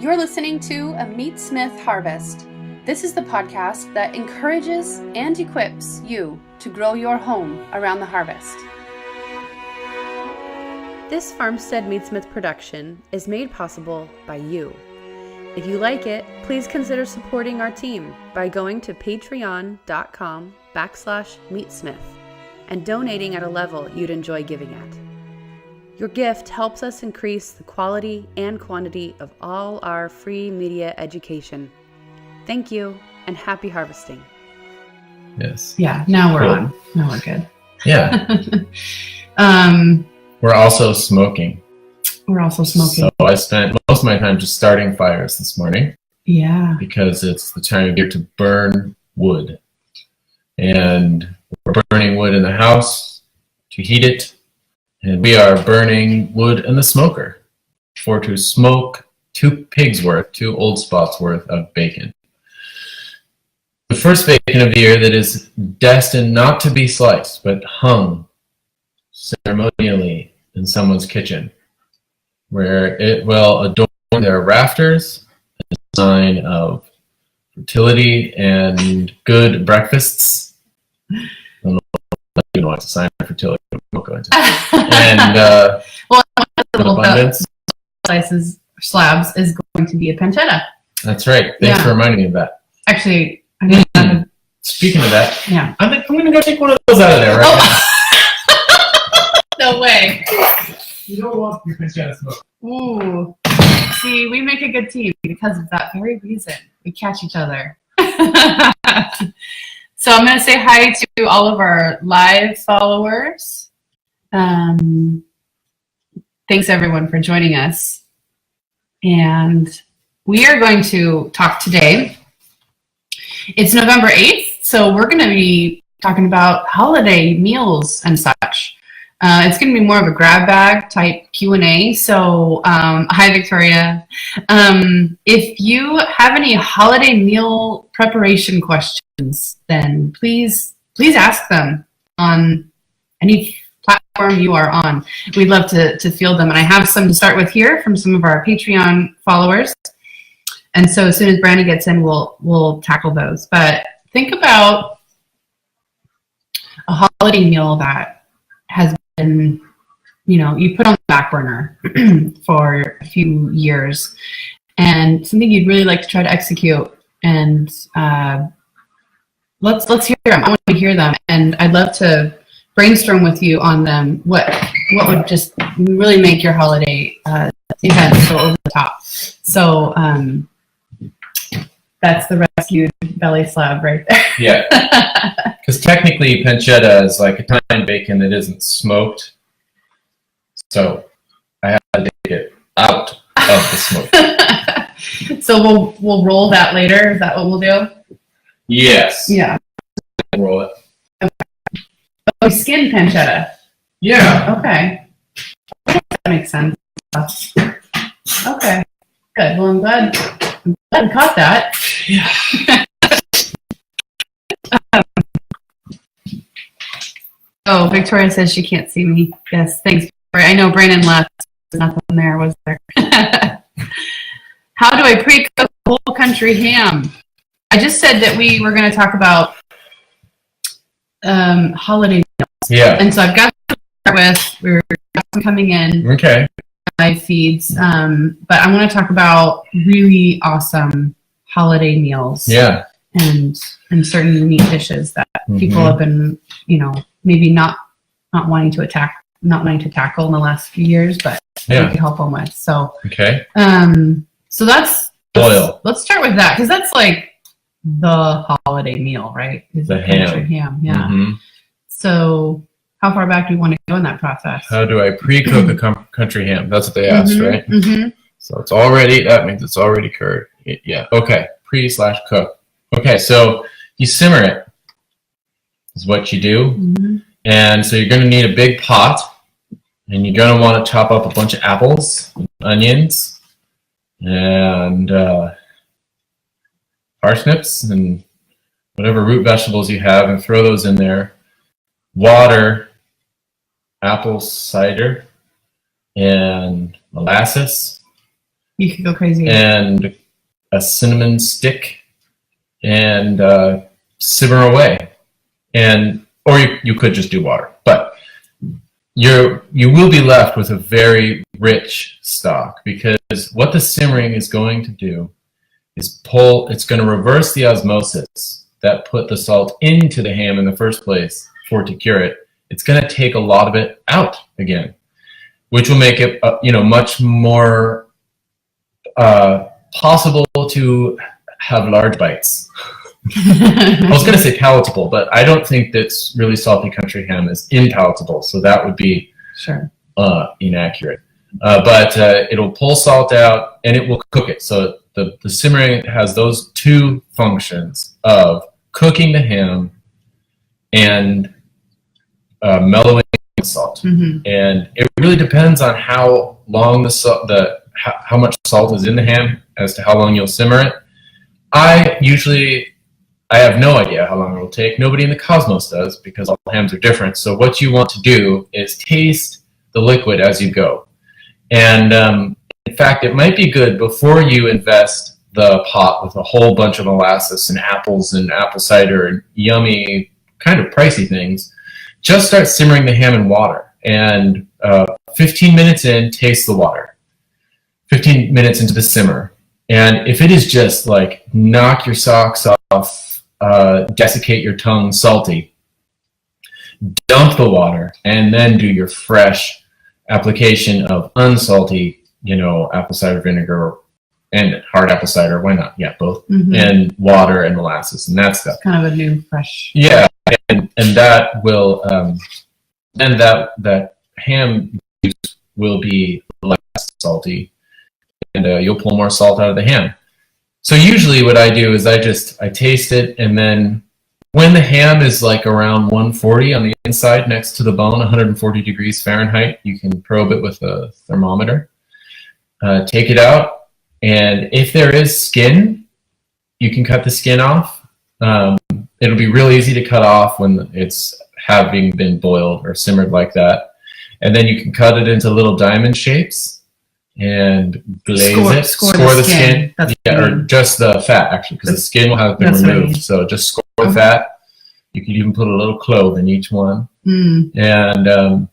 You're listening to a Meatsmith Harvest. This is the podcast that encourages and equips you to grow your home around the harvest. This Farmstead Meatsmith production is made possible by you. If you like it, please consider supporting our team by going to patreon.com/meatsmith and donating at a level you'd enjoy giving at. Your gift helps us increase the quality and quantity of all our free media education. Thank you, and happy harvesting. Yes. Yeah, now we're Cool. on. Now we're good. Yeah. We're also smoking. also smoking. So I spent most of my time just starting fires this morning Yeah. because it's the time of year to burn wood. And we're burning wood in the house to heat it. And we are burning wood in the smoker to smoke 2 pigs worth, 2 old spots worth of bacon. The first bacon of the year that is destined not to be sliced, but hung ceremonially in someone's kitchen, where it will adorn their rafters, a sign of fertility and good breakfasts. I don't know it's a sign of fertility. I won't go into it. And well, the little abundance. slices, slabs is going to be a pancetta. That's right. Thanks for reminding me of that. Actually, Speaking of that, yeah. I'm going to go take one of those out of there right No way. now. You don't want your pancetta smoke. Ooh. See, we make a good team because of that very reason. We catch each other. So I'm going to say hi to all of our live followers. Thanks everyone for joining us. And we are going to talk today. It's November 8th, so we're going to be talking about holiday meals and such. It's going to be more of a grab bag type Q&A. So, hi Victoria. If you have any holiday meal preparation questions, then please ask them on any platform you are on. We'd love to field them. And I have some to start with here from some of our Patreon followers. And so as soon as Brandy gets in, we'll tackle those. But think about a holiday meal that has been, you put on the back burner for a few years, and something you'd really like to try to execute. And let's hear them. I want to hear them, and I'd love to brainstorm with you on them. What would just really make your holiday event go over the top? So that's the rescued belly slab right there. Yeah. Because technically pancetta is like Italian bacon that isn't smoked. So I have to take it out of the smoke. So we'll roll that later. Is that what we'll do? Yes. Yeah. Roll it. Oh, skin pancetta. Yeah. Okay. That makes sense. Okay. Good. Well, I'm glad I caught that. Yeah. Oh, Victoria says she can't see me. Yes, thanks, Victoria. I know Brandon left. Nothing there, was there? How do I pre-cook whole country ham? I just said that we were going to talk about holiday meals. Yeah. And so I've got to start with, we're coming in. Okay. Live feeds. But I want to talk about really awesome holiday meals. Yeah. And certain unique dishes that people have been, maybe not wanting to tackle in the last few years, but we can help them with. So okay. So let's start with that, because that's like the holiday meal, right? Is the ham. Yeah. Mm-hmm. So how far back do we want to go in that process? How do I pre-cook a country ham? That's what they asked, right? Mm-hmm. So that means it's already cured. Yeah. Okay. Pre/cook. Okay. So you simmer it is what you do. Mm-hmm. And so you're going to need a big pot, and you're going to want to chop up a bunch of apples, and onions, and parsnips, and whatever root vegetables you have, and throw those in there. Water, apple cider, and molasses, You could go crazy. And a cinnamon stick, and simmer away. Or you could just do water, but you will be left with a very rich stock, because what the simmering is going to do is it's going to reverse the osmosis that put the salt into the ham in the first place for it to cure it. It's going to take a lot of it out again, which will make it much more possible to have large bites. I was going to say palatable, but I don't think that really salty country ham is impalatable, so that would be inaccurate. But it'll pull salt out and it will cook it. So the simmering has those two functions of cooking the ham and mellowing the salt. Mm-hmm. And it really depends on how long how much salt is in the ham as to how long you'll simmer it. I have no idea how long it will take. Nobody in the cosmos does, because all hams are different. So what you want to do is taste the liquid as you go. And in fact, it might be good before you invest the pot with a whole bunch of molasses and apples and apple cider and yummy, kind of pricey things. Just start simmering the ham in water. And 15 minutes in, taste the water. 15 minutes into the simmer. And if it is just like knock your socks off, desiccate your tongue salty, dump the water, and then do your fresh application of unsalty, apple cider vinegar and hard apple cider. Why not? Yeah, both. Mm-hmm. And water and molasses and that stuff. Kind of a new fresh. Yeah, and that will, and that ham juice will be less salty, and you'll pull more salt out of the ham. So usually what I do is I taste it, and then when the ham is like around 140 on the inside next to the bone, 140 degrees Fahrenheit, you can probe it with a thermometer. Take it out, and if there is skin, you can cut the skin off. It'll be real easy to cut off when it's having been boiled or simmered like that. And then you can cut it into little diamond shapes and glaze score the skin. Or just the fat, actually, because the skin will have been removed. So just score the fat. You could even put a little clove in each one. And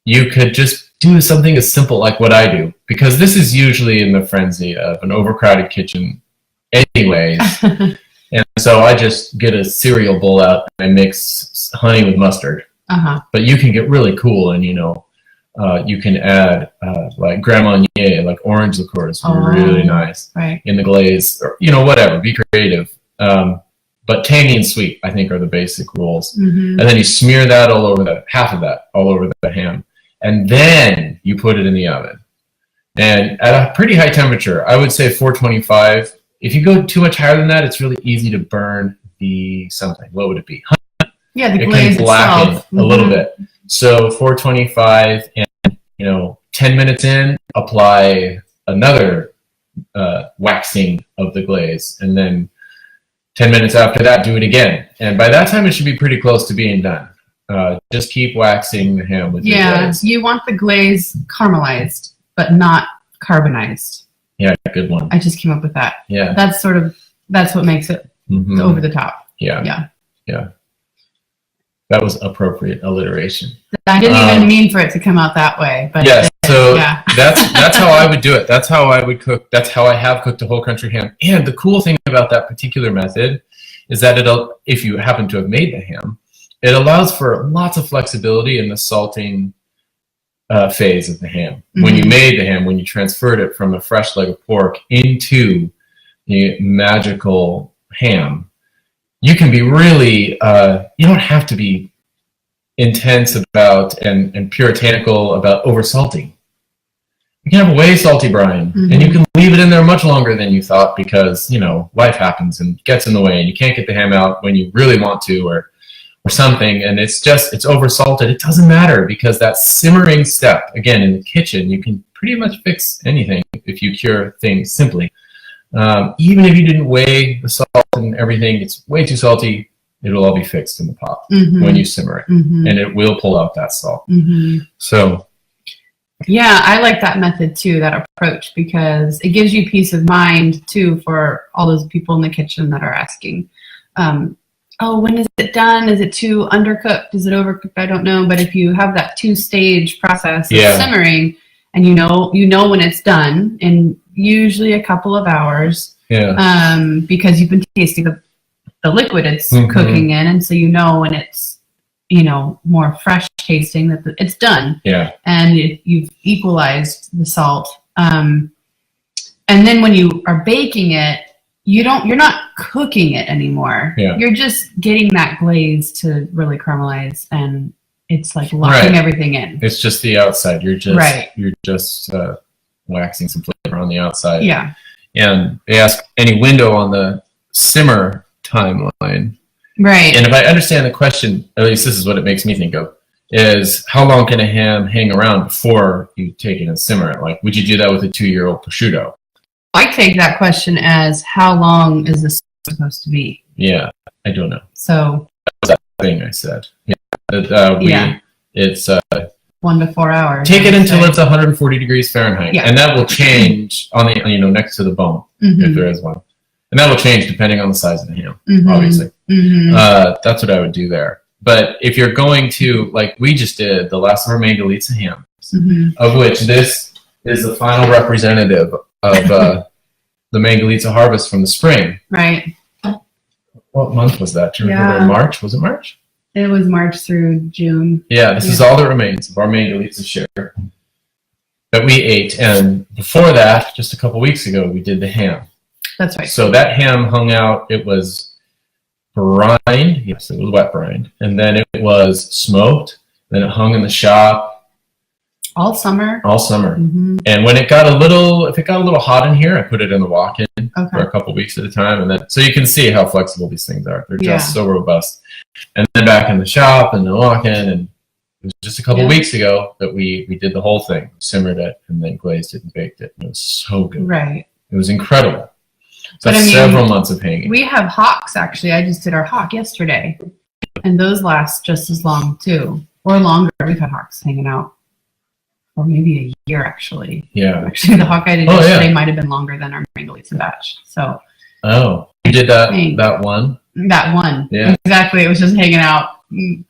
you could just do something as simple like what I do, because this is usually in the frenzy of an overcrowded kitchen anyways. And so I just get a cereal bowl out and I mix honey with mustard. But you can get really cool, and you can add like Grand Marnier, like orange liqueur is really nice in the glaze, or whatever. Be creative. But tangy and sweet, I think, are the basic rules. Mm-hmm. And then you smear that half of that all over the ham, and then you put it in the oven. And at a pretty high temperature, I would say 425. If you go too much higher than that, it's really easy to burn the something. What would it be? Yeah, the glaze itself. It can blacken a little bit. So 425, and 10 minutes in, apply another waxing of the glaze, and then 10 minutes after that, do it again. And by that time, it should be pretty close to being done. Just keep waxing the ham with your glaze. Yeah, you want the glaze caramelized, but not carbonized. Yeah, good one. I just came up with that. Yeah. That's what makes it over the top. Yeah. That was appropriate alliteration. I didn't even mean for it to come out that way. But yes, that's how I would do it. That's how I would cook. That's how I have cooked a whole country ham. And the cool thing about that particular method is that if you happen to have made the ham, it allows for lots of flexibility in the salting phase of the ham. Mm-hmm. When you made the ham, when you transferred it from a fresh leg of pork into the magical ham, you can be really, you don't have to be intense about and puritanical about over-salting. You can have a way salty brine, and you can leave it in there much longer than you thought, because, life happens and gets in the way, and you can't get the ham out when you really want to, or something, and it's over-salted. It doesn't matter, because that simmering step, again, in the kitchen, you can pretty much fix anything if you cure things simply. Even if you didn't weigh the salt and everything, it's way too salty, it'll all be fixed in the pot when you simmer it, and it will pull out that salt. So Yeah, I like that method too, that approach, because it gives you peace of mind too for all those people in the kitchen that are asking, oh, when is it done? Is it too undercooked? Is it overcooked? I don't know. But if you have that 2-stage process of simmering, and you know when it's done in usually a couple of hours, because you've been tasting the liquid it's cooking in, and so you know when it's more fresh tasting that it's done. Yeah, and you've equalized the salt. And then when you are baking it, you're not cooking it anymore. Yeah. You're just getting that glaze to really caramelize, and it's like locking everything in. It's just the outside. You're just waxing some flavor on the outside. Yeah. And they ask any window on the simmer timeline. Right. And if I understand the question, at least this is what it makes me think of, is how long can a ham hang around before you take it and simmer it? Like, would you do that with a 2-year-old prosciutto? I take that question as how long is this supposed to be? Yeah, I don't know. So that was that thing I said. It's 1 to 4 hours. Take it until it's 140 degrees Fahrenheit, and that will change on the next to the bone if there is one, and that will change depending on the size of the ham, obviously. That's what I would do there. But if you're going to, like we just did, the last of our Mangalitsa hams, of which this is the final representative of the Mangalitsa harvest from the spring. Right. What month was that? Do you remember? March? Was it March? It was March through June. Yeah, this is all that remains of our Mangalitsa share that we ate. And before that, just a couple weeks ago, we did the ham. That's right. So that ham hung out. It was brined. Yes, it was wet brined. And then it was smoked. Then it hung in the shop. All summer. All summer. And when it got a little hot in here, I put it in the walk-in for a couple weeks at a time. And then, so you can see how flexible these things are. They're just so robust. And then back in the shop and the walk-in, and it was just a couple weeks ago that we did the whole thing, simmered it, and then glazed it and baked it. And it was so good. Right. It was incredible. So several months of hanging. We have hocks, actually. I just did our hock yesterday. And those last just as long, too. Or longer. We've had hocks hanging out. Or maybe a year, actually. Yeah. Actually, the hock I did yesterday might have been longer than our Mangalitsa batch. So. Oh, you did that one? That one. Yeah. Exactly. It was just hanging out.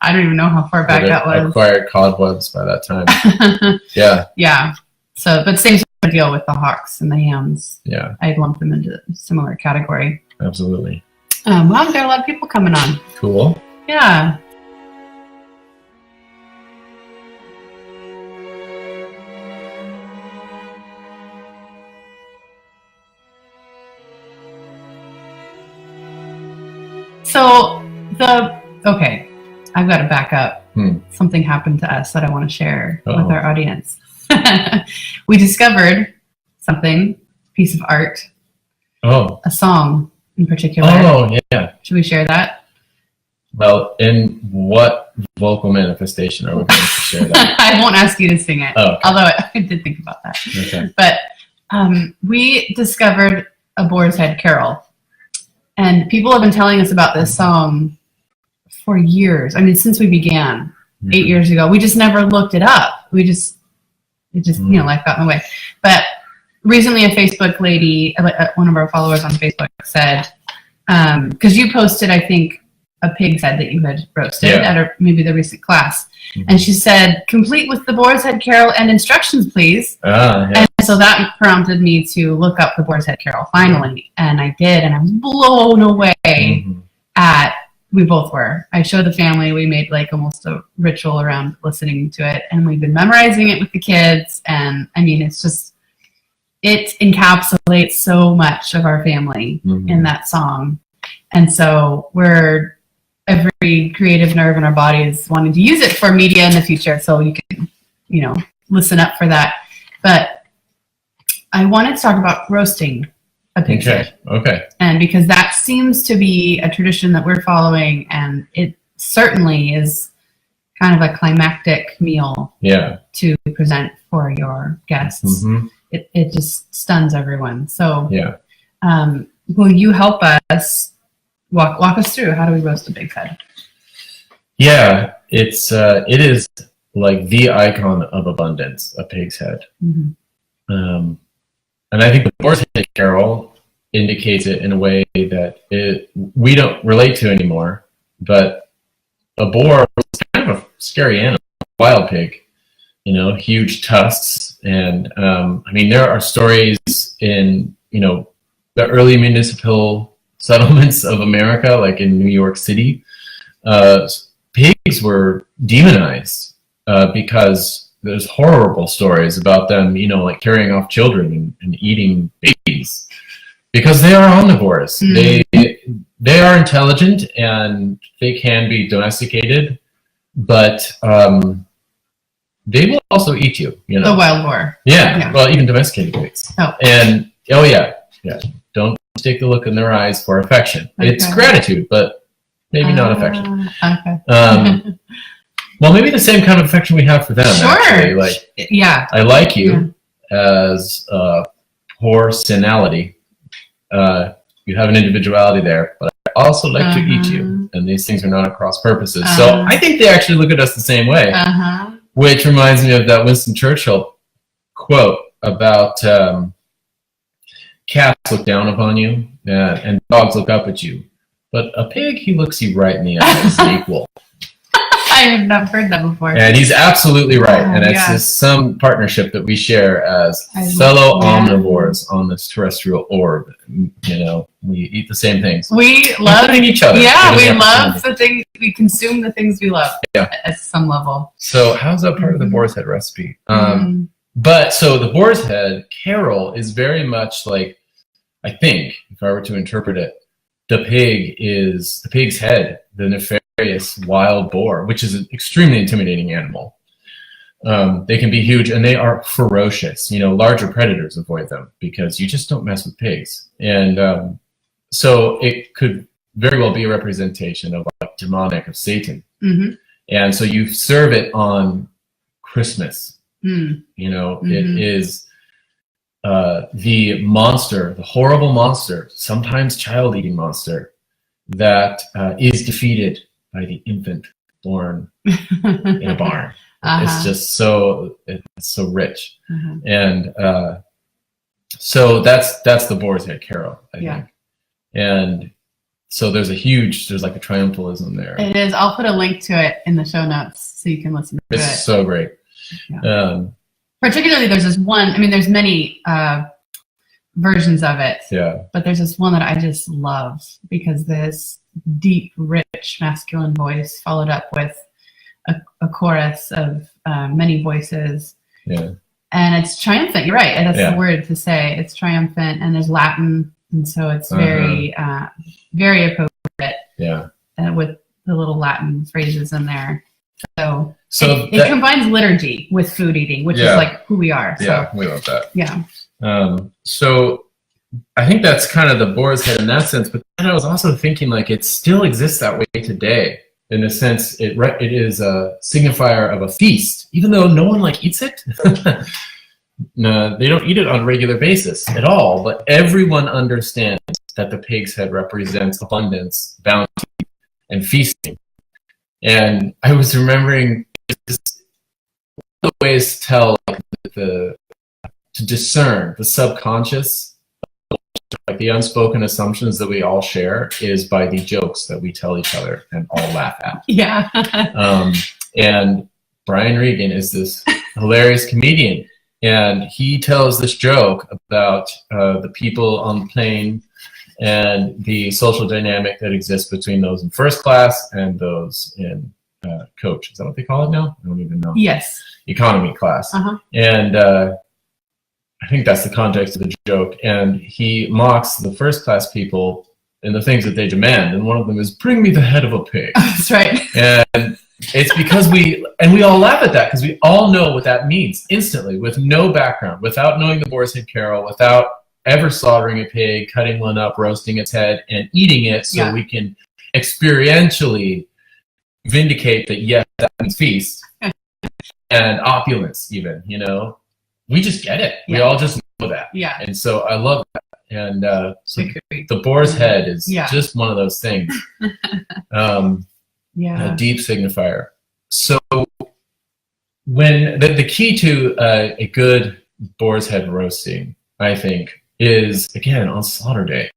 I don't even know how far back that was. Acquired codwebs by that time. Yeah. Yeah. So, but same sort of deal with the hocks and the hams. Yeah. I'd lump them into a similar category. Absolutely. Well, there are a lot of people coming on. Cool. Yeah. So I've got to back up. Something happened to us that I want to share with our audience. We discovered something, piece of art. Oh. A song in particular. Oh, yeah. Should we share that? Well, in what vocal manifestation are we going to share that? I won't ask you to sing it, although I did think about that. Okay. But we discovered a Boar's Head carol. And people have been telling us about this song for years. I mean, since we began 8 years ago. We just never looked it up. It just life got in the way. But recently a Facebook lady, one of our followers on Facebook said, because you posted, I think, a pig's head that you had roasted at maybe the recent class. And she said, complete with the Boar's Head carol and instructions, please. And so that prompted me to look up the Boar's Head carol finally. And I did, and I was blown away we both were. I showed the family. We made like almost a ritual around listening to it. And we've been memorizing it with the kids. And I mean, it's just, it encapsulates so much of our family in that song. And so every creative nerve in our body is wanting to use it for media in the future. So you can, listen up for that. But I wanted to talk about roasting a pig's head. Okay. And because that seems to be a tradition that we're following, and it certainly is kind of a climactic meal to present for your guests. It just stuns everyone. So will you help us walk us through how do we roast a pig's head? Yeah, it is like the icon of abundance, a pig's head. Mm-hmm. And I think the boar's head carol indicates it in a way that we don't relate to anymore. But a boar was kind of a scary animal, wild pig, huge tusks. And I mean, there are stories in, the early municipal settlements of America, like in New York City. Pigs were demonized because there's horrible stories about them, like carrying off children and eating babies, because they are omnivores. They are intelligent and they can be domesticated, but they will also eat you. The wild boar. Yeah. Well, even domesticated pigs. Oh. And yeah. Don't mistake the look in their eyes for affection. Okay. It's gratitude, but maybe not affection. Okay. Well, maybe the same kind of affection we have for them. Sure. Actually. Like, I like you as personality. You have an individuality there, but I also like to eat you, and these things are not at cross purposes. So I think they actually look at us the same way, which reminds me of that Winston Churchill quote about cats look down upon you, and dogs look up at you, but a pig, he looks you right in the eyes, equal. I have not heard that before. And he's absolutely right. And it's just some partnership that we share as fellow omnivores on this terrestrial orb. We eat the same things. We love each other. Yeah, we love the things, we consume the things we love at some level. So how's that part of the boar's head recipe? But so the boar's head carol is very much like, I think, if I were to interpret it, the pig's head, the nefarious wild boar, which is an extremely intimidating animal. They can be huge and they are ferocious. Larger predators avoid them because you just don't mess with pigs. And so it could very well be a representation of like demonic, of Satan. And so you serve it on Christmas. It is the monster, the horrible monster, sometimes child-eating monster, that is defeated by the infant born in a barn. It's just so rich. And so that's the boar's head carol, I think. And so there's like a triumphalism there. It is. I'll put a link to it in the show notes so you can listen to it. It's so great. Particularly, there's this one. I mean, there's many versions of it. But there's this one that I just love because this deep, rich, masculine voice followed up with a chorus of many voices. And it's triumphant. You're right. That's the word to say. It's triumphant, and there's Latin, and so it's very, very appropriate. With the little Latin phrases in there. So it combines liturgy with food eating, which is like who we are. So. We love that. So I think that's kind of the boar's head in that sense. But then I was also thinking like it still exists that way today. In a sense, it is a signifier of a feast, even though no one eats it. No, they don't eat it on a regular basis at all. But everyone understands that the pig's head represents abundance, bounty, and feasting. And I was remembering the ways to tell to discern the subconscious, like the unspoken assumptions that we all share, is by the jokes that we tell each other and all laugh at. And Brian Regan is this hilarious comedian, and he tells this joke about the people on the plane and the social dynamic that exists between those in first class and those in coach. Is that what they call it now? I don't even know. Yes. Economy class. And I think that's the context of the joke. And he mocks the first class people and the things that they demand. And one of them is, bring me the head of a pig. That's right. And it's because we all laugh at that because we all know what that means instantly, with no background, without knowing the boar's head carol, without ever slaughtering a pig, cutting one up, roasting its head, and eating it so we can experientially vindicate that, yes, that means feast and opulence even, We just get it. We all just know that. And so I love that. And so the boar's head is just one of those things. A deep signifier. So when the key to a good boar's head roasting, I think, is again on slaughter day.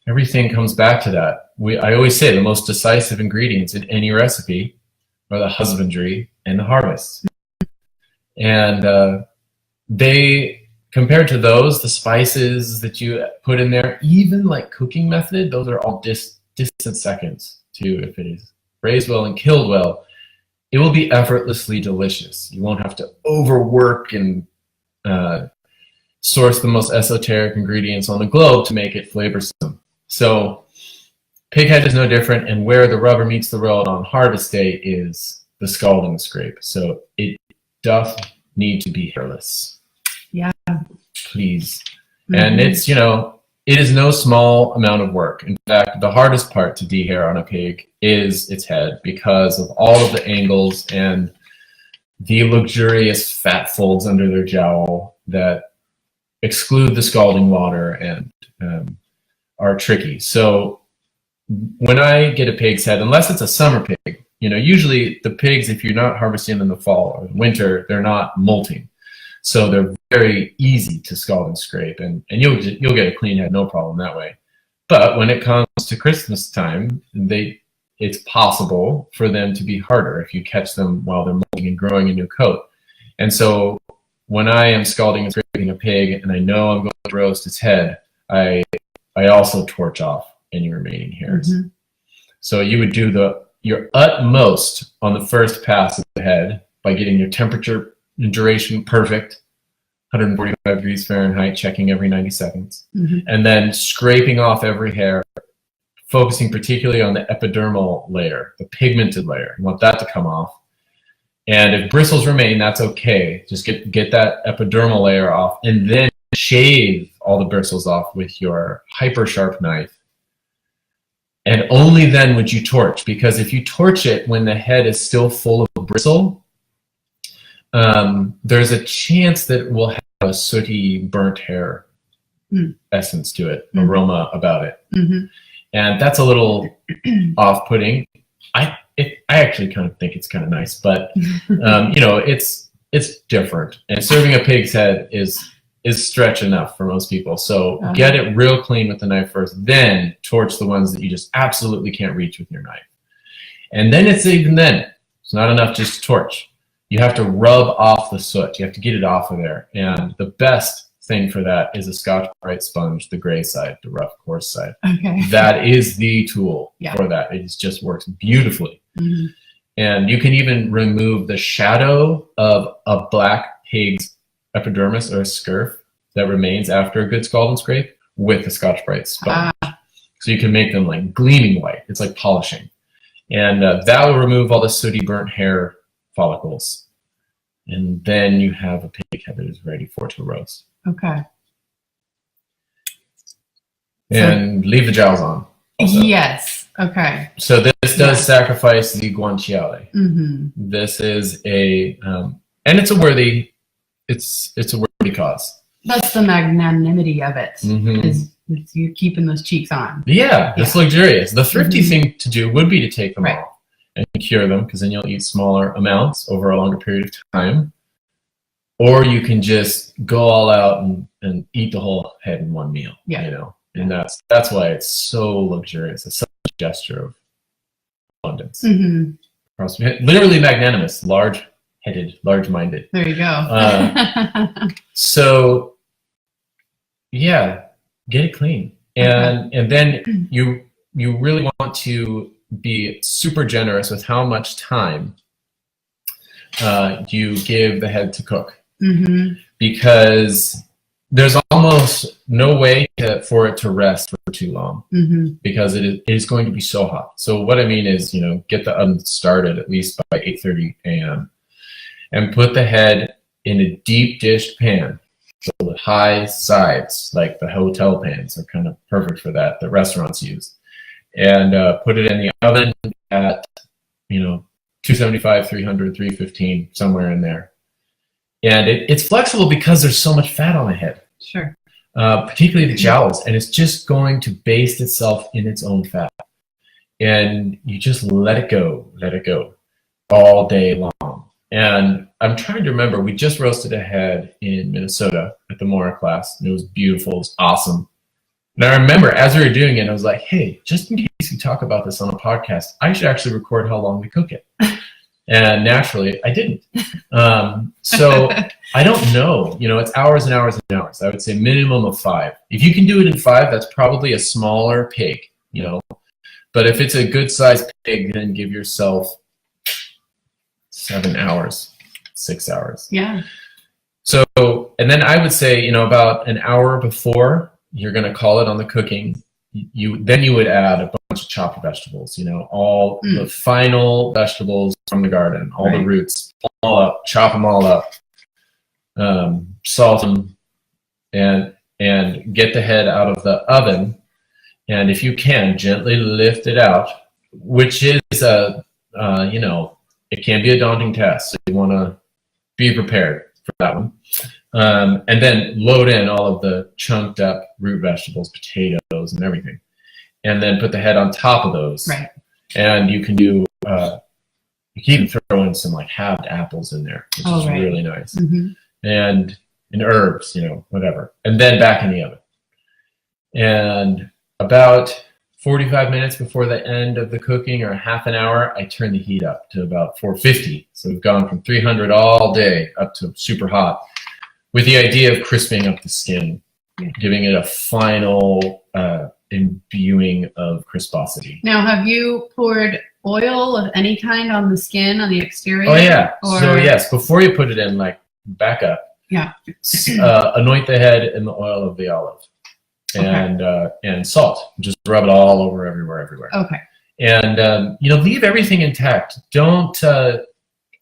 Everything comes back to that. I always say the most decisive ingredients in any recipe are the husbandry and the harvest. And they, compared to those, the spices that you put in there, even like cooking method, those are all distant seconds to if it is raised well and killed well. It will be effortlessly delicious. You won't have to overwork and source the most esoteric ingredients on the globe to make it flavorsome. So pig head is no different, and where the rubber meets the road on harvest day is the scald and the scrape. So it doth need to be hairless. Yeah. Please. And it's, it is no small amount of work. In fact, the hardest part to dehair on a pig is its head because of all of the angles and the luxurious fat folds under their jowl that exclude the scalding water and are tricky. So when I get a pig's head, unless it's a summer pig, usually the pigs, if you're not harvesting in the fall or winter, they're not molting. So they're very easy to scald and scrape, and you'll get a clean head, no problem that way. But when it comes to Christmas time, it's possible for them to be harder if you catch them while they're molting and growing a new coat. And so when I am scalding and scraping a pig and I know I'm going to roast its head, I also torch off any remaining hairs. So you would do your utmost on the first pass of the head by getting your temperature and duration perfect, 145 degrees Fahrenheit, checking every 90 seconds, and then scraping off every hair, focusing particularly on the epidermal layer, the pigmented layer. You want that to come off. And if bristles remain, that's okay. Just get that epidermal layer off, and then shave all the bristles off with your hyper sharp knife. And only then would you torch, because if you torch it when the head is still full of bristle, there's a chance that it will have a sooty, burnt hair essence to it, aroma about it. And that's a little off-putting. I actually kind of think it's kind of nice, but it's different. And serving a pig's head is stretch enough for most people. So get it real clean with the knife first, then torch the ones that you just absolutely can't reach with your knife. And then it's not enough just to torch. You have to rub off the soot. You have to get it off of there. And the best thing for that is a Scotch-Brite sponge, the gray side, the rough, coarse side. Okay. That is the tool for that. It just works beautifully. And you can even remove the shadow of a black pig's epidermis or a scurf that remains after a good scald and scrape with a Scotch-Brite sponge. So you can make them like gleaming white. It's like polishing. And that will remove all the sooty, burnt hair follicles. And then you have a pig head that is ready to roast. Okay. And leave the jowls on. Also. Yes. Okay. So this does sacrifice the guanciale. This is and it's a worthy cause. That's the magnanimity of it. Is you keeping those cheeks on. Yeah, it's luxurious. The thrifty thing to do would be to take them off and cure them, because then you'll eat smaller amounts over a longer period of time. Or you can just go all out and eat the whole head in one meal. And that's why it's so luxurious. It's such a gesture of abundance. Literally magnanimous, large-headed, large-minded. There you go. So, yeah, get it clean. And then you really want to be super generous with how much time you give the head to cook. Because there's almost no way for it to rest for too long, because it is going to be so hot. So what I mean is, get the oven started at least by 8:30 a.m. and put the head in a deep dished pan, so with high sides, like the hotel pans are kind of perfect for that restaurants use, and put it in the oven at 275, 300, 315, somewhere in there. And it's flexible because there's so much fat on the head. Sure. Particularly the jowls, and it's just going to baste itself in its own fat. And you just let it go all day long. And I'm trying to remember. We just roasted a head in Minnesota at the Boar class, and it was beautiful. It was awesome. And I remember as we were doing it, I was like, hey, just in case we talk about this on a podcast, I should actually record how long we cook it. And naturally, I didn't. So I don't know. You know, it's hours and hours and hours. I would say minimum of 5. If you can do it in 5, that's probably a smaller pig, you know. But if it's a good-sized pig, then give yourself 7 hours, 6 hours. Yeah. So, and then I would say, you know, about an hour before you're going to call it on the cooking, you would add a bunch of chopped vegetables, you know, all the final vegetables from the garden, all the roots, pull them all up, chop them all up, salt them, and get the head out of the oven. And if you can, gently lift it out, which is you know, it can be a daunting task. So you want to be prepared for that one. And then load in all of the chunked up root vegetables, potatoes, and everything. And then put the head on top of those. Right. And you can do, you can even throw in some like halved apples in there, which is really nice. And herbs, you know, whatever. And then back in the oven. And about 45 minutes before the end of the cooking, or half an hour, I turn the heat up to about 450. So we've gone from 300 all day up to super hot, with the idea of crisping up the skin, giving it a final imbuing of crisposity. Now, have you poured oil of any kind on the skin, on the exterior? Oh, yeah. So, yes, before you put it in, like, back up. Yeah. Anoint the head in the oil of the olive. And salt. Just rub it all over everywhere. Okay. And, you know, leave everything intact. Don't,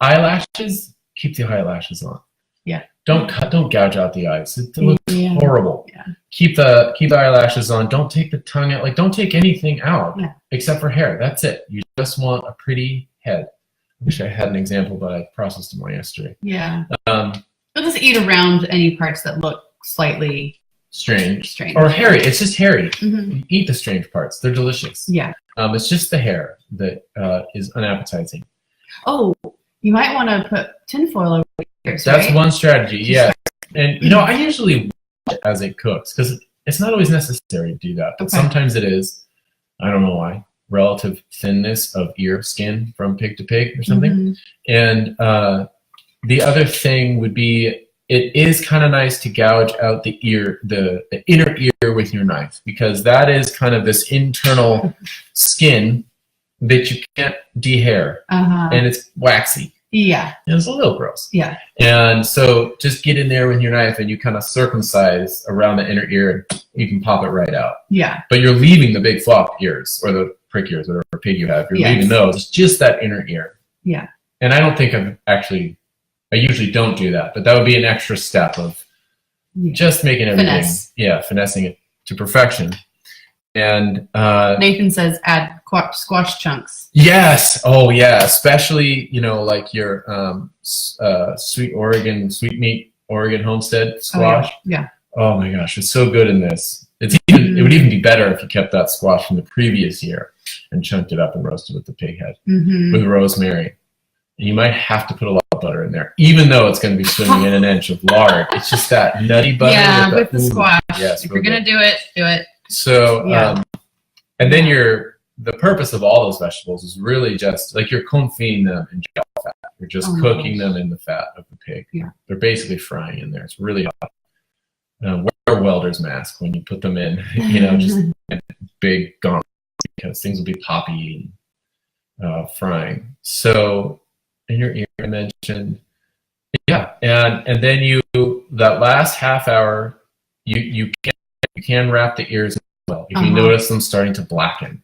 eyelashes, keep the eyelashes on. Yeah. Don't gouge out the eyes. It looks horrible. Yeah. Keep the eyelashes on. Don't take the tongue out. Like, don't take anything out except for hair. That's it. You just want a pretty head. I wish I had an example, but I processed them all yesterday. Yeah. You'll just eat around any parts that look slightly strange or hairy. It's just hairy. You eat the strange parts. They're delicious. Yeah. It's just the hair that is unappetizing. Oh, you might want to put tinfoil over your ears, That's one strategy, yeah. And, you know, I usually watch it as it cooks, because it's not always necessary to do that. But sometimes it is. I don't know why. Relative thinness of ear skin from pig to pig or something. And the other thing would be, it is kind of nice to gouge out the ear, the inner ear with your knife, because that is kind of this internal skin that you can't dehair, and it's waxy. Yeah. And it's a little gross. Yeah. And so just get in there with your knife and you kind of circumcise around the inner ear, and you can pop it right out. Yeah. But you're leaving the big flop ears, or the prick ears, whatever pig you have. You're leaving those. It's just that inner ear. Yeah. And I don't think I usually don't do that, but that would be an extra step of just making everything, finessing it to perfection. And Nathan says add squash chunks. Yes. Oh, yeah. Especially, you know, like your sweet meat Oregon homestead squash. Yeah. Oh my gosh, it's so good in this. It would even be better if you kept that squash from the previous year and chunked it up and roasted with the pig head with rosemary. And you might have to put a lot of butter in there, even though it's going to be swimming in an inch of lard. It's just that nutty butter. Yeah, with the squash. Yes, if you're going to do it. So, and then the purpose of all those vegetables is really just like you're confit them in gel fat. You're just cooking them in the fat of the pig. Yeah. They're basically frying in there. It's really hot. Wear a welder's mask when you put them in, you know, just big gauntlets, because things will be poppy and frying. So, in your ear, I mentioned, and then that last half hour, you can wrap the ears as well if you notice them starting to blacken,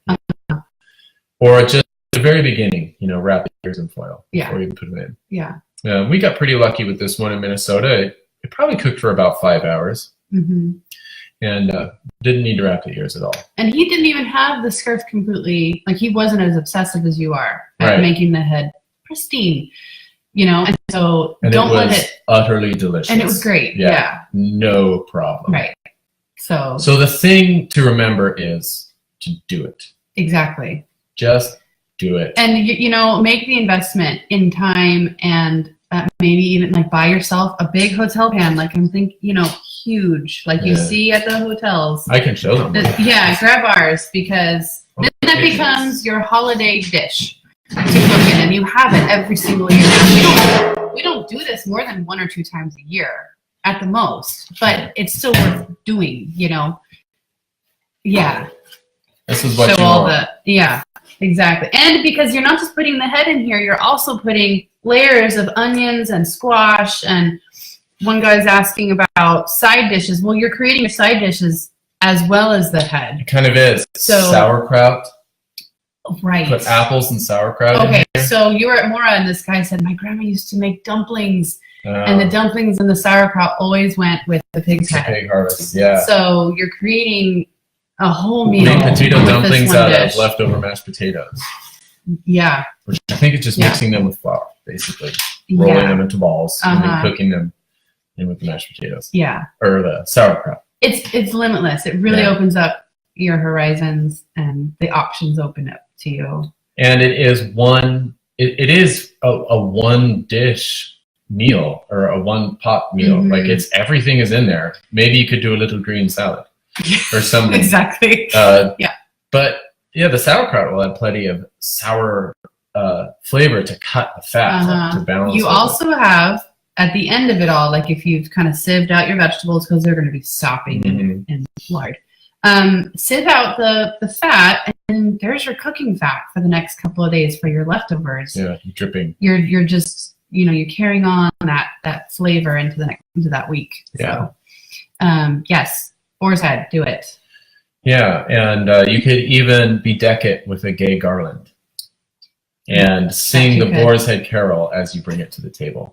or just at the very beginning, you know, wrap the ears in foil before you put them in. Yeah, we got pretty lucky with this one in Minnesota. It probably cooked for about 5 hours, and didn't need to wrap the ears at all. And he didn't even have the skirt completely. Like, he wasn't as obsessive as you are at making the head pristine, you know. And so don't let it utterly delicious, and it was great. Yeah, no problem. Right. So the thing to remember is to do it. Exactly. Just do it. And you know, make the investment in time and maybe even like buy yourself a big hotel pan. Like I'm thinking, huge, like you see at the hotels. I can show them. Grab ours, because then that becomes your holiday dish to cook in, and you have it every single year. We don't do this more than 1 or 2 times a year at the most, but it's still worth doing, Yeah. This is what Show you all want. Exactly. And because you're not just putting the head in here, you're also putting layers of onions and squash. And one guy's asking about side dishes. Well, you're creating your side dishes as well as the head. It kind of is. So, sauerkraut. Right. Put apples and sauerkraut in Okay, here. so you were at Mora, and this guy said, my grandma used to make dumplings. And the dumplings and the sauerkraut always went with the pig's head. Pig harvest, yeah. So you're creating a whole meal. Make potato with dumplings this one out dish. of leftover mashed potatoes. Yeah. Which I think it's just mixing them with flour, basically. Rolling them into balls and then cooking them in with the mashed potatoes. Yeah. Or the sauerkraut. It's limitless. It really opens up your horizons, and the options open up to you. And it is a one dish meal, or a one pot meal. Mm-hmm. Like everything is in there. Maybe you could do a little green salad or something. Exactly. But the sauerkraut will add plenty of sour flavor to cut the fat to balance. You also have, at the end of it all, like if you've kind of sieved out your vegetables, because they're going to be sopping in lard, sieve out the fat, and there's your cooking fat for the next couple of days for your leftovers. Yeah, dripping. You're just you're carrying on that flavor into that week. Yeah. So, yes, boar's head, do it. Yeah, and you could even bedeck it with a gay garland and sing the boar's head carol as you bring it to the table.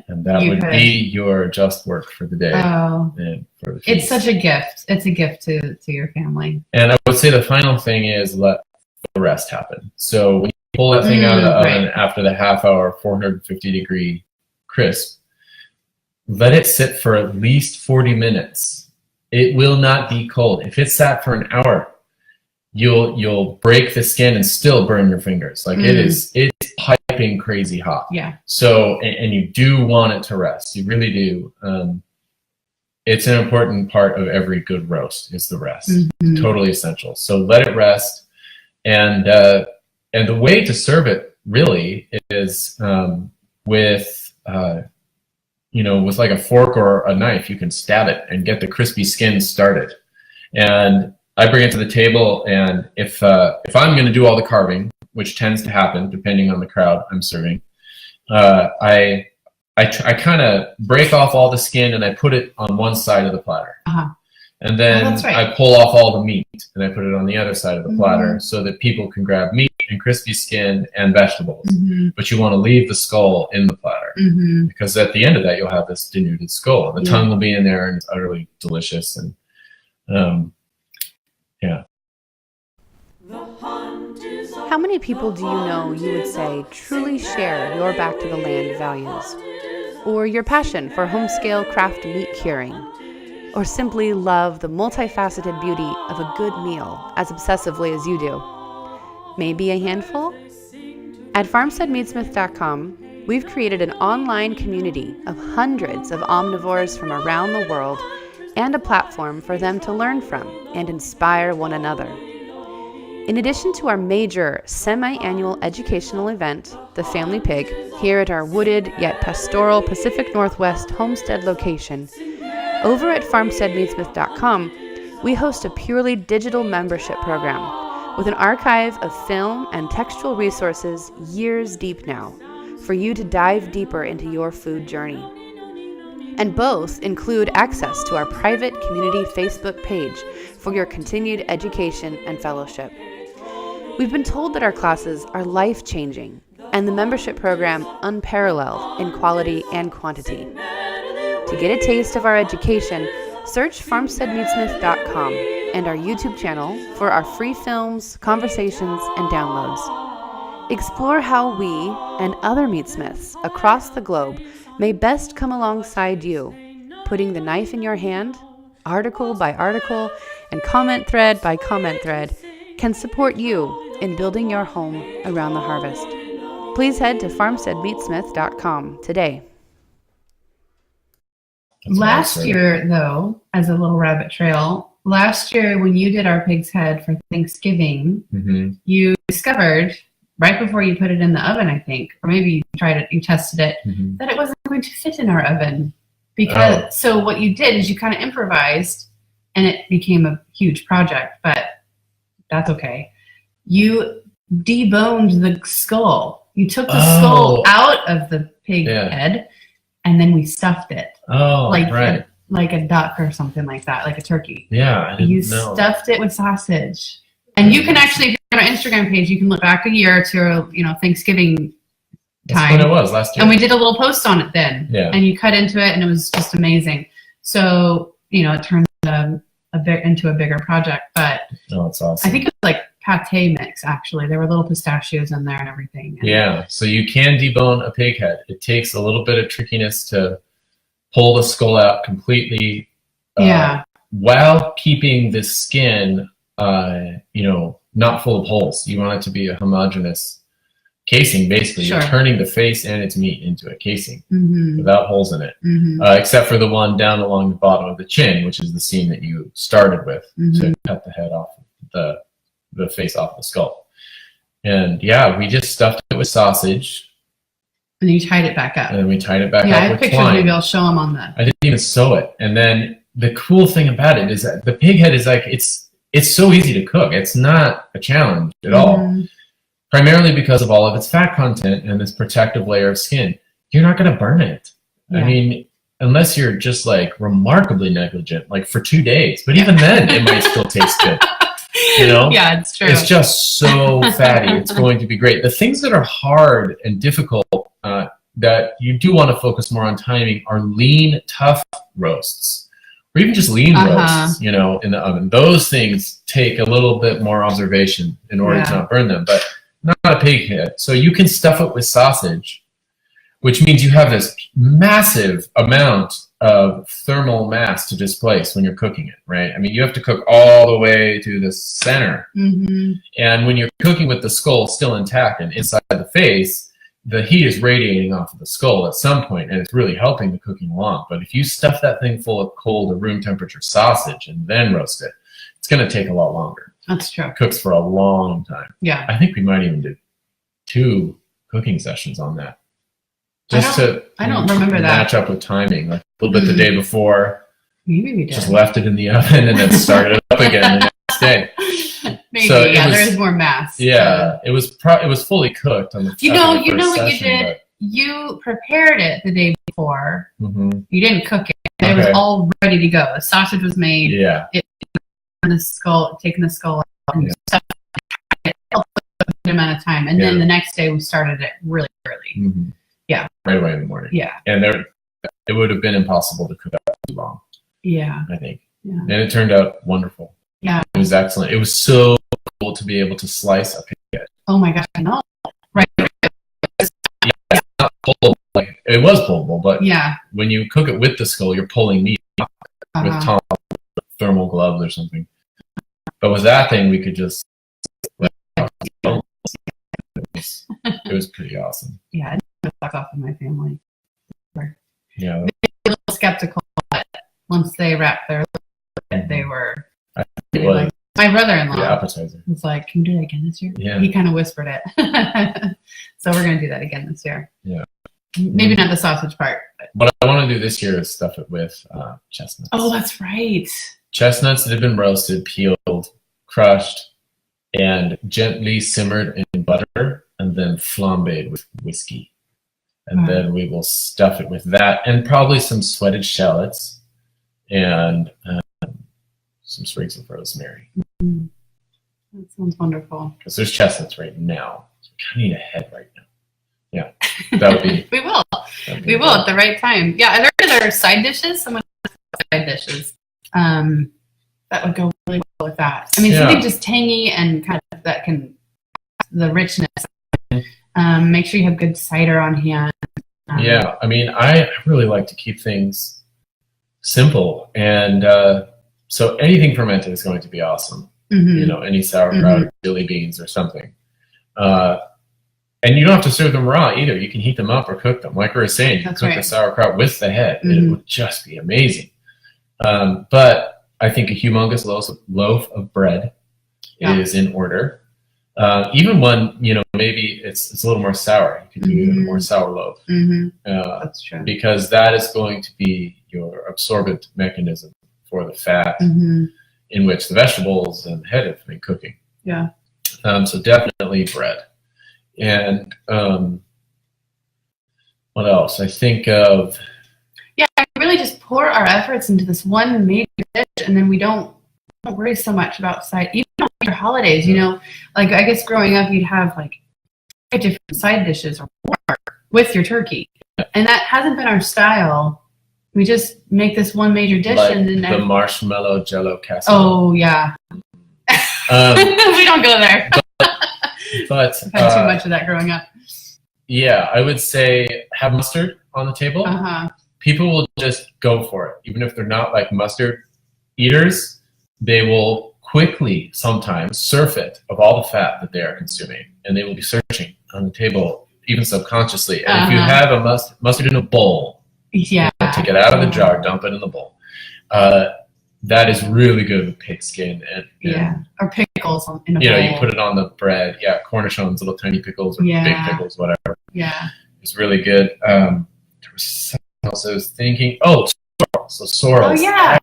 And that would be your just work for the day. Oh, and for the it's such a gift. It's a gift to your family. And I would say the final thing is let the rest happen. So when you pull that thing out of the oven after the half hour, 450 degree crisp, let it sit for at least 40 minutes. It will not be cold. If it sat for an hour, you'll break the skin and still burn your fingers. Like it's piping crazy hot. Yeah. So, and you do want it to rest. You really do. It's an important part of every good roast is the rest. Totally essential. So let it rest. And the way to serve it really is with like a fork or a knife. You can stab it and get the crispy skin started. And I bring it to the table, and if I'm going to do all the carving, which tends to happen depending on the crowd I'm serving, I kind of break off all the skin and I put it on one side of the platter. And then I pull off all the meat and I put it on the other side of the platter so that people can grab meat and crispy skin and vegetables. But you want to leave the skull in the platter because at the end of that you'll have this denuded skull. The tongue will be in there and it's utterly delicious. And How many people do you know you would say truly share your back to the land values? Or your passion for home-scale craft meat curing? Or simply love the multifaceted beauty of a good meal as obsessively as you do? Maybe a handful? At farmsteadmeatsmith.com, we've created an online community of hundreds of omnivores from around the world and a platform for them to learn from and inspire one another. In addition to our major semi-annual educational event, the Family Pig, here at our wooded yet pastoral Pacific Northwest homestead location, over at farmsteadmeatsmith.com, we host a purely digital membership program with an archive of film and textual resources years deep now for you to dive deeper into your food journey. And both include access to our private community Facebook page for your continued education and fellowship. We've been told that our classes are life-changing and the membership program unparalleled in quality and quantity. To get a taste of our education, search farmsteadmeatsmith.com and our YouTube channel for our free films, conversations, and downloads. Explore how we and other meatsmiths across the globe may best come alongside you, putting the knife in your hand, article by article, and comment thread by comment thread, can support you in building your home around the harvest. Please head to farmsteadmeatsmith.com today. Last year, though, as a little rabbit trail, last year when you did our pig's head for Thanksgiving, you discovered right before you put it in the oven, I think, or maybe you tried it, you tested it, that it wasn't going to fit in our oven. Because so what you did is you kind of improvised, and it became a huge project, but that's okay. You deboned the skull. You took the skull out of the pig head, and then we stuffed it. Like a duck or something like that, like a turkey. Yeah, I didn't know. Stuffed it with sausage. And you can actually, on our Instagram page, you can look back a year to, Thanksgiving time. That's when it was last year. And we did a little post on it then. Yeah. And you cut into it, and it was just amazing. So, it turned into a bigger project. But it's awesome. I think it was like pate mix, actually. There were little pistachios in there and everything. Yeah, so you can debone a pig head. It takes a little bit of trickiness to pull the skull out completely while keeping the skin, not full of holes. You want it to be a homogeneous casing, basically. Sure. You're turning the face and its meat into a casing without holes in it, except for the one down along the bottom of the chin, which is the seam that you started with to cut the head off, the face off the skull. And we just stuffed it with sausage. And you tied it back up. And then we tied it back up I have with pictures. twine. Maybe I'll show them on that. I didn't even sew it. And then the cool thing about it is that the pig head is like, it's so easy to cook. It's not a challenge at all. Primarily because of all of its fat content and this protective layer of skin. You're not going to burn it. I mean, unless you're just like remarkably negligent, like for 2 days. But even then, it might still taste good. Yeah, it's true. It's just so fatty. It's going to be great. The things that are hard and difficult that you do want to focus more on timing are lean, tough roasts, or even just lean roasts, in the oven. Those things take a little bit more observation in order to not burn them, but not a pig head. So you can stuff it with sausage, which means you have this massive amount of thermal mass to displace when you're cooking it, right? I mean, you have to cook all the way to the center. And when you're cooking with the skull still intact and inside the face, the heat is radiating off of the skull at some point, and it's really helping the cooking along. But if you stuff that thing full of cold or room temperature sausage and then roast it, it's going to take a lot longer. That's true. It cooks for a long time. Yeah. I think we might even do 2 cooking sessions on that. I don't remember that. Match up with timing, like a little bit the day before. Maybe we did. Just left it in the oven and then started it up again the next day. Maybe, so there is more mass. Yeah, it was fully cooked on the. You know what you did? But you prepared it the day before. You didn't cook it. It was all ready to go. The sausage was made. Yeah. Taking the skull out and stuff it a good amount of time, and then the next day we started it really early. Yeah. Right away in the morning. Yeah. And it would have been impossible to cook that too long. Yeah. I think. Yeah. And it turned out wonderful. Yeah. It was excellent. It was so cool to be able to slice a pig head. Oh my gosh, I know. Right. It's not pullable. Like, it was pullable, but when you cook it with the skull, you're pulling meat with thermal gloves or something. But with that thing, we could just it was pretty awesome. Yeah, it sucks off in my family. Yeah. They were a little skeptical, but once they wrapped their they were like, my brother-in-law was like, "Can you do that again this year?" Yeah. He kind of whispered it. So we're gonna do that again this year. Yeah. Maybe not the sausage part. But what I want to do this year is stuff it with chestnuts. Oh, that's right. Chestnuts that have been roasted, peeled, crushed, and gently simmered in butter, and then flambéed with whiskey. And then we will stuff it with that, and probably some sweated shallots, and some sprigs of rosemary. That sounds wonderful. Because there's chestnuts right now. So we kind of need a head right now. Yeah, that would be. We will. We will at the right time. Yeah, are there side dishes? Someone side dishes. That would go really well with that. I mean, something just tangy and kind of that can the richness. Make sure you have good cider on hand. Yeah, I mean, I really like to keep things simple, and so anything fermented is going to be awesome. You know, any sauerkraut, or chili beans, or something. And you don't have to serve them raw either. You can heat them up or cook them. Like we were saying, you can cook the sauerkraut with the head. And it would just be amazing. But I think a humongous loaf of bread is in order. Even one, maybe it's a little more sour. You can do even a more sour loaf. That's true. Because that is going to be your absorbent mechanism for the fat in which the vegetables and the head have been cooking. Yeah. So definitely bread. And what else? I think of... Yeah, really just pour our efforts into this one major dish, and then we don't worry so much about side. Even on your holidays, like I guess growing up, you'd have like different side dishes or more with your turkey, and that hasn't been our style. We just make this one major dish, like and then the marshmallow jello casserole. Oh yeah, we don't go there. But I've had too much of that growing up. Yeah, I would say have mustard on the table. People will just go for it, even if they're not like mustard eaters. They will quickly sometimes surf it of all the fat that they are consuming, and they will be searching on the table even subconsciously. And if you have a mustard in a bowl, take it out of the jar, dump it in the bowl. That is really good with pig skin and or pickles in a bowl. You put it on the bread. Yeah, cornichons, little tiny pickles or big pickles, whatever. Yeah, it's really good. There was something else I was thinking. Oh, sorrel. So sorrel. Oh yeah.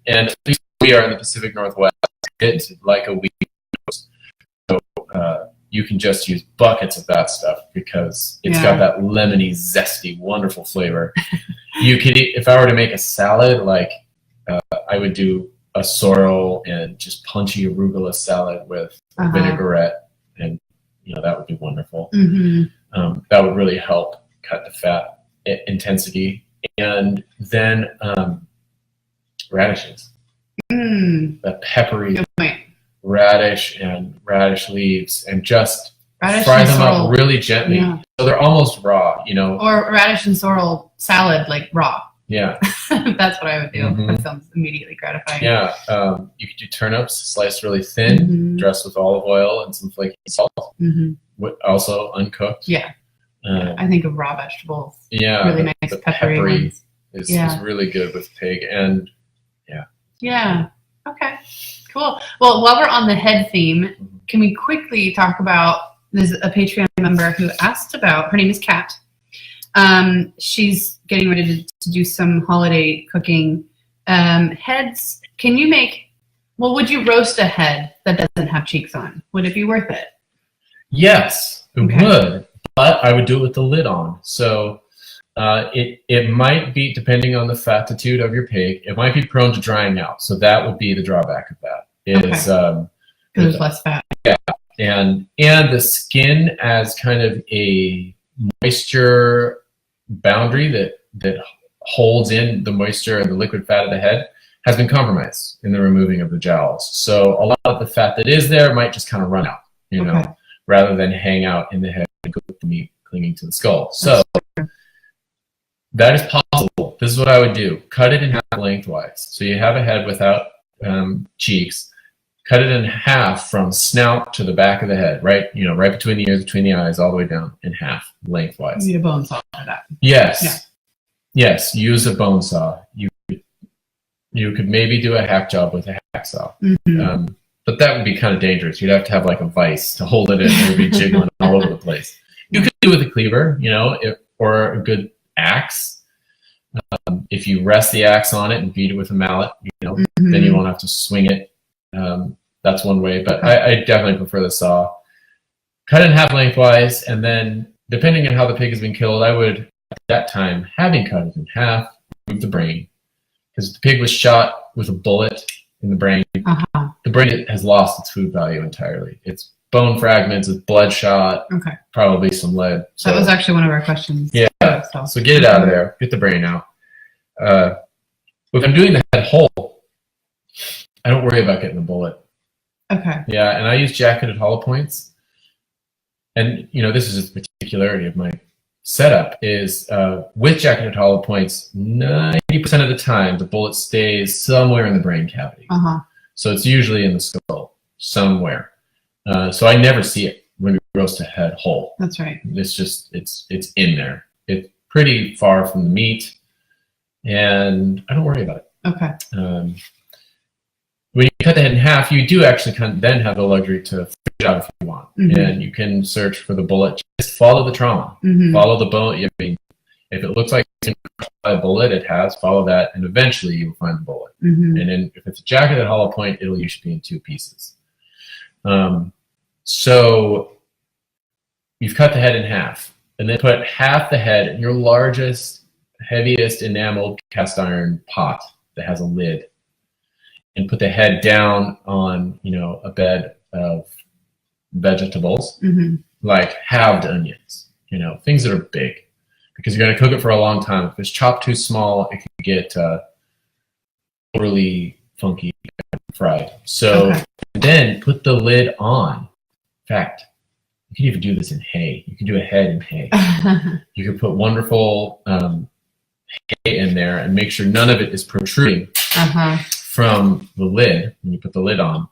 And at least we are in the Pacific Northwest. It's like a wheat. So you can just use buckets of that stuff because it's got that lemony, zesty, wonderful flavor. You could eat, if I were to make a salad, like I would do a sorrel and just punchy arugula salad with vinaigrette, and that would be wonderful. That would really help cut the fat intensity. And then radishes, the peppery radish and radish leaves, and just fry them up really gently, so they're almost raw. Or radish and sorrel salad, like raw. Yeah. That's what I would do. That sounds immediately gratifying. Yeah. You could do turnips sliced really thin, dressed with olive oil and some flaky salt. Also uncooked. Yeah. I think of raw vegetables. Yeah. Really nice peppery ones. Is really good with pig. And yeah. Okay. Cool. Well, while we're on the head theme, can we quickly talk about, there's a Patreon member who asked about, her name is Kat. She's getting ready to do some holiday cooking. Heads, can you would you roast a head that doesn't have cheeks on? Would it be worth it? Yes, it would, but I would do it with the lid on. So it might be, depending on the fatitude of your pig, it might be prone to drying out. So that would be the drawback of that. Because there's less fat. Yeah, and the skin as kind of a moisture boundary that holds in the moisture and the liquid fat of the head has been compromised in the removing of the jowls. So a lot of the fat that is there might just kind of run out, rather than hang out in the head and cook the meat clinging to the skull. So that is possible. This is what I would do. Cut it in half lengthwise. So you have a head without cheeks. Cut it in half from snout to the back of the head, right? Right between the ears, between the eyes, all the way down in half, lengthwise. You need a bone saw for that. Yes. Yeah. Yes, use a bone saw. You could maybe do a hack job with a hacksaw. But that would be kind of dangerous. You'd have to have like a vise to hold it in. It would be jiggling all over the place. You could do it with a cleaver, or a good axe. If you rest the axe on it and beat it with a mallet, then you won't have to swing it. That's one way, but I definitely prefer the saw. Cut it in half lengthwise, and then depending on how the pig has been killed, I would, at that time, having cut it in half, remove the brain. Because the pig was shot with a bullet in the brain. The brain has lost its food value entirely. It's bone fragments, it's bloodshot, probably some lead. So that was actually one of our questions. Yeah, so get it out of there, get the brain out. If I'm doing the head whole, I don't worry about getting the bullet. Okay. Yeah, and I use jacketed hollow points. And, this is just the particularity of my setup, is with jacketed hollow points, 90% of the time, the bullet stays somewhere in the brain cavity. So it's usually in the skull, somewhere. So I never see it remove roast a head whole. That's right. It's just, it's in there. It's pretty far from the meat, and I don't worry about it. Okay. When you cut the head in half, you do actually then have the luxury to fish it out if you want. And you can search for the bullet. Just follow the trauma. Follow the bullet. I mean, if it looks like it's been crushed by a bullet, it has. Follow that, and eventually you'll find the bullet. And then if it's a jacketed hollow point, it'll usually be in 2 pieces. So you've cut the head in half, and then put half the head in your largest, heaviest enameled cast iron pot that has a lid, and put the head down on, a bed of vegetables, like halved onions, things that are big, because you're going to cook it for a long time. If it's chopped too small, it can get overly funky fried. So then put the lid on. In fact, you can even do this in hay. You can do a head in hay. You can put wonderful hay in there and make sure none of it is protruding from the lid. When you put the lid on,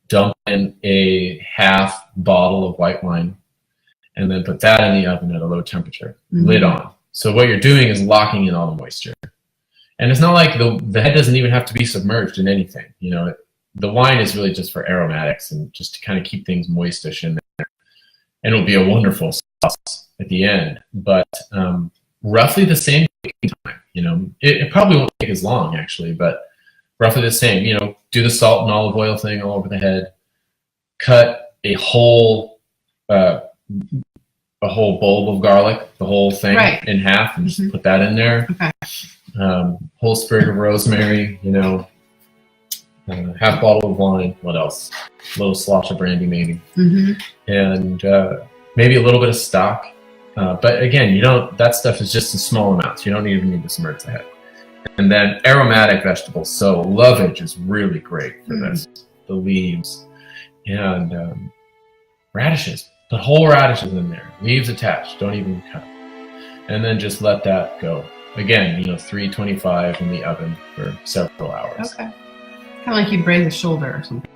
dump in a half bottle of white wine, and then put that in the oven at a low temperature, lid on. So what you're doing is locking in all the moisture. And it's not like the head doesn't even have to be submerged in anything. The wine is really just for aromatics and just to kind of keep things moistish in there. And it'll be a wonderful sauce at the end. But roughly the same cooking time. It probably won't take as long, actually, but roughly the same. Do the salt and olive oil thing all over the head. Cut a whole bulb of garlic, the whole thing in half, and just put that in there. Whole sprig of rosemary, half bottle of wine. What else? A little slosh of brandy, maybe, and maybe a little bit of stock. But again, that stuff is just in small amounts. You don't even need to submerge the head. And then aromatic vegetables. So lovage is really great for this. The leaves and radishes. Put whole radishes in there. Leaves attached. Don't even cut. And then just let that go. Again, 325 in the oven for several hours. Okay. Kind of like you braise a shoulder or something.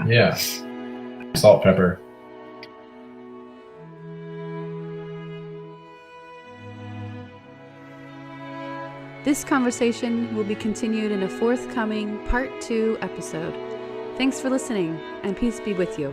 Yeah. Salt, pepper. This conversation will be continued in a forthcoming Part 2 episode. Thanks for listening, and peace be with you.